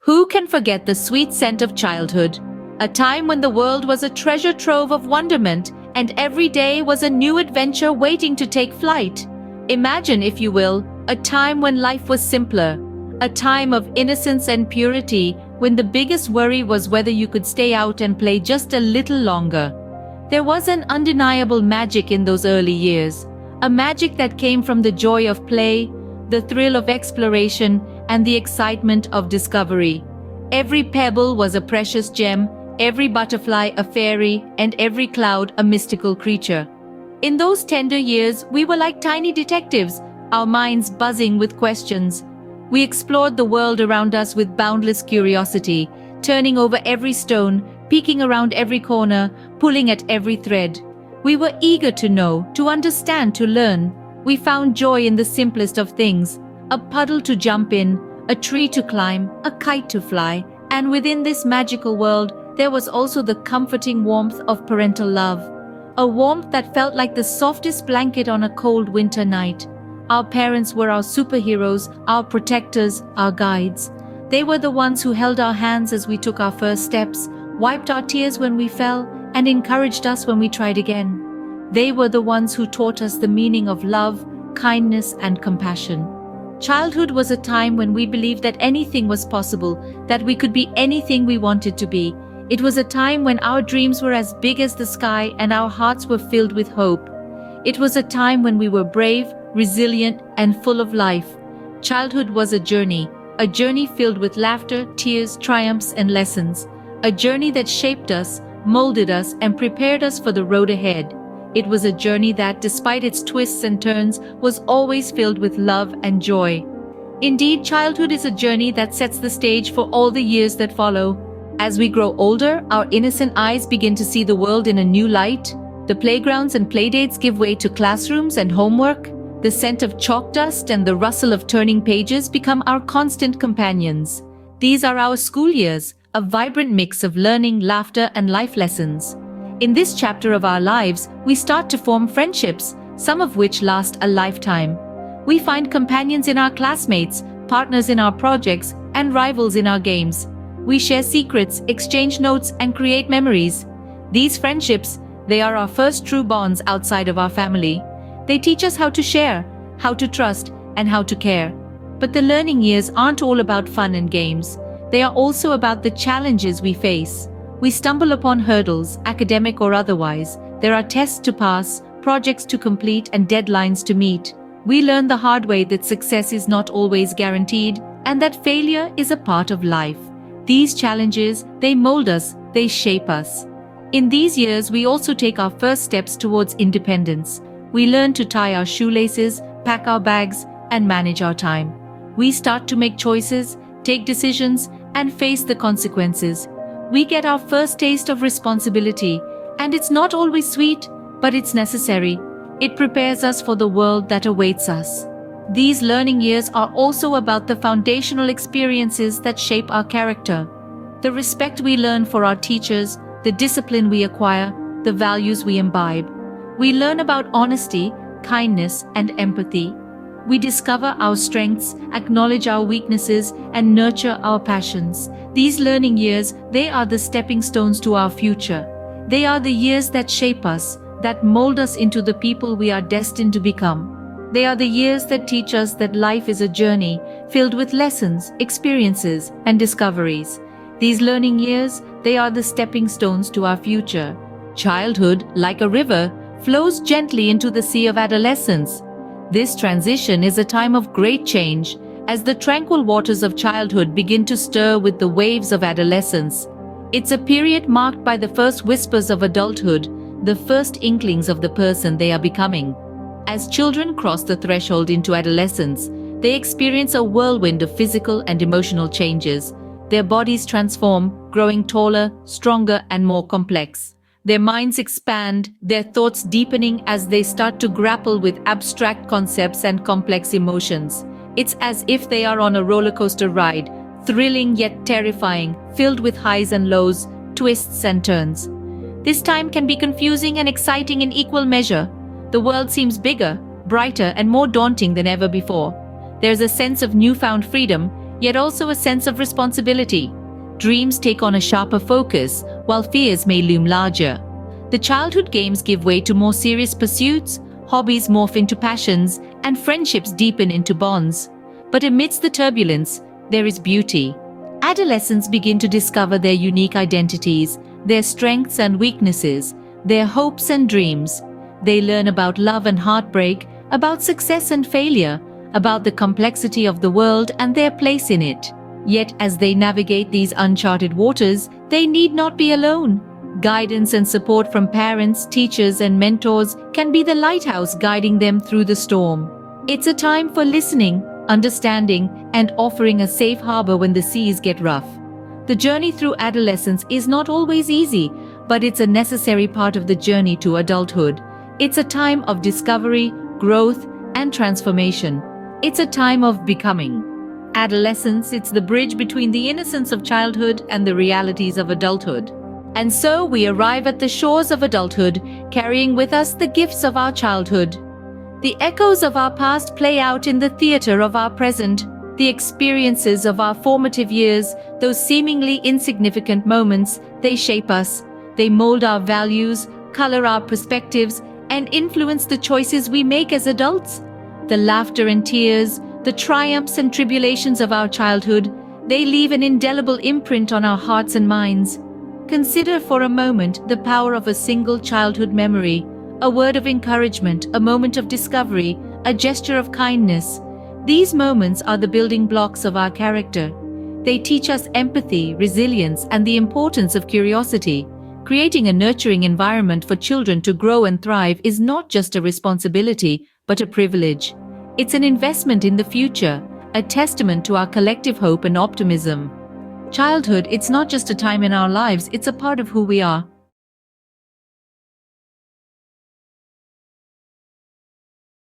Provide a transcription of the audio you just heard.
Who can forget the sweet scent of childhood? A time when the world was a treasure trove of wonderment, and every day was a new adventure waiting to take flight. Imagine, if you will, a time when life was simpler, a time of innocence and purity, when the biggest worry was whether you could stay out and play just a little longer. There was an undeniable magic in those early years, a magic that came from the joy of play, the thrill of exploration, and the excitement of discovery. Every pebble was a precious gem, every butterfly a fairy, and every cloud a mystical creature. In those tender years, we were like tiny detectives, our minds buzzing with questions. We explored the world around us with boundless curiosity, turning over every stone, peeking around every corner, pulling at every thread. We were eager to know, to understand, to learn. We found joy in the simplest of things: a puddle to jump in, a tree to climb, a kite to fly, and within this magical world, there was also the comforting warmth of parental love. A warmth that felt like the softest blanket on a cold winter night. Our parents were our superheroes, our protectors, our guides. They were the ones who held our hands as we took our first steps, wiped our tears when we fell, and encouraged us when we tried again. They were the ones who taught us the meaning of love, kindness, and compassion. Childhood was a time when we believed that anything was possible, that we could be anything we wanted to be. It was a time when our dreams were as big as the sky and our hearts were filled with hope. It was a time when we were brave, resilient, and full of life. Childhood was a journey filled with laughter, tears, triumphs, and lessons. A journey that shaped us, molded us, and prepared us for the road ahead. It was a journey that, despite its twists and turns, was always filled with love and joy. Indeed, childhood is a journey that sets the stage for all the years that follow. As we grow older, our innocent eyes begin to see the world in a new light. The playgrounds and playdates give way to classrooms and homework. The scent of chalk dust and the rustle of turning pages become our constant companions. These are our school years, a vibrant mix of learning, laughter, and life lessons. In this chapter of our lives, we start to form friendships, some of which last a lifetime. We find companions in our classmates, partners in our projects, and rivals in our games. We share secrets, exchange notes, and create memories. These friendships, they are our first true bonds outside of our family. They teach us how to share, how to trust, and how to care. But the learning years aren't all about fun and games. They are also about the challenges we face. We stumble upon hurdles, academic or otherwise. There are tests to pass, projects to complete, and deadlines to meet. We learn the hard way that success is not always guaranteed, and that failure is a part of life. These challenges, they mold us, they shape us. In these years, we also take our first steps towards independence. We learn to tie our shoelaces, pack our bags, and manage our time. We start to make choices, take decisions, and face the consequences. We get our first taste of responsibility, and it's not always sweet, but it's necessary. It prepares us for the world that awaits us. These learning years are also about the foundational experiences that shape our character. The respect we learn for our teachers, the discipline we acquire, the values we imbibe. We learn about honesty, kindness, and empathy. We discover our strengths, acknowledge our weaknesses, and nurture our passions. These learning years, they are the stepping stones to our future. They are the years that shape us, that mold us into the people we are destined to become. They are the years that teach us that life is a journey filled with lessons, experiences, and discoveries. These learning years, they are the stepping stones to our future. Childhood, like a river, flows gently into the sea of adolescence. This transition is a time of great change, as the tranquil waters of childhood begin to stir with the waves of adolescence. It's a period marked by the first whispers of adulthood, the first inklings of the person they are becoming. As children cross the threshold into adolescence, they experience a whirlwind of physical and emotional changes. Their bodies transform, growing taller, stronger, and more complex. Their minds expand, their thoughts deepening as they start to grapple with abstract concepts and complex emotions. It's as if they are on a roller coaster ride, thrilling yet terrifying, filled with highs and lows, twists and turns. This time can be confusing and exciting in equal measure. The world seems bigger, brighter, and more daunting than ever before. There's a sense of newfound freedom, yet also a sense of responsibility. Dreams take on a sharper focus, while fears may loom larger. The childhood games give way to more serious pursuits, hobbies morph into passions, and friendships deepen into bonds. But amidst the turbulence, there is beauty. Adolescents begin to discover their unique identities, their strengths and weaknesses, their hopes and dreams. They learn about love and heartbreak, about success and failure, about the complexity of the world and their place in it. Yet as they navigate these uncharted waters, they need not be alone. Guidance and support from parents, teachers, and mentors can be the lighthouse guiding them through the storm. It's a time for listening, understanding, and offering a safe harbor when the seas get rough. The journey through adolescence is not always easy, but it's a necessary part of the journey to adulthood. It's a time of discovery, growth, and transformation. It's a time of becoming. Adolescence, it's the bridge between the innocence of childhood and the realities of adulthood. And so we arrive at the shores of adulthood, carrying with us the gifts of our childhood. The echoes of our past play out in the theater of our present. The experiences of our formative years, those seemingly insignificant moments, they shape us. They mold our values, color our perspectives, and influence the choices we make as adults. The laughter and tears, the triumphs and tribulations of our childhood, they leave an indelible imprint on our hearts and minds. Consider for a moment the power of a single childhood memory, a word of encouragement, a moment of discovery, a gesture of kindness. These moments are the building blocks of our character. They teach us empathy, resilience, and the importance of curiosity. Creating a nurturing environment for children to grow and thrive is not just a responsibility, but a privilege. It's an investment in the future, a testament to our collective hope and optimism. Childhood, it's not just a time in our lives, it's a part of who we are.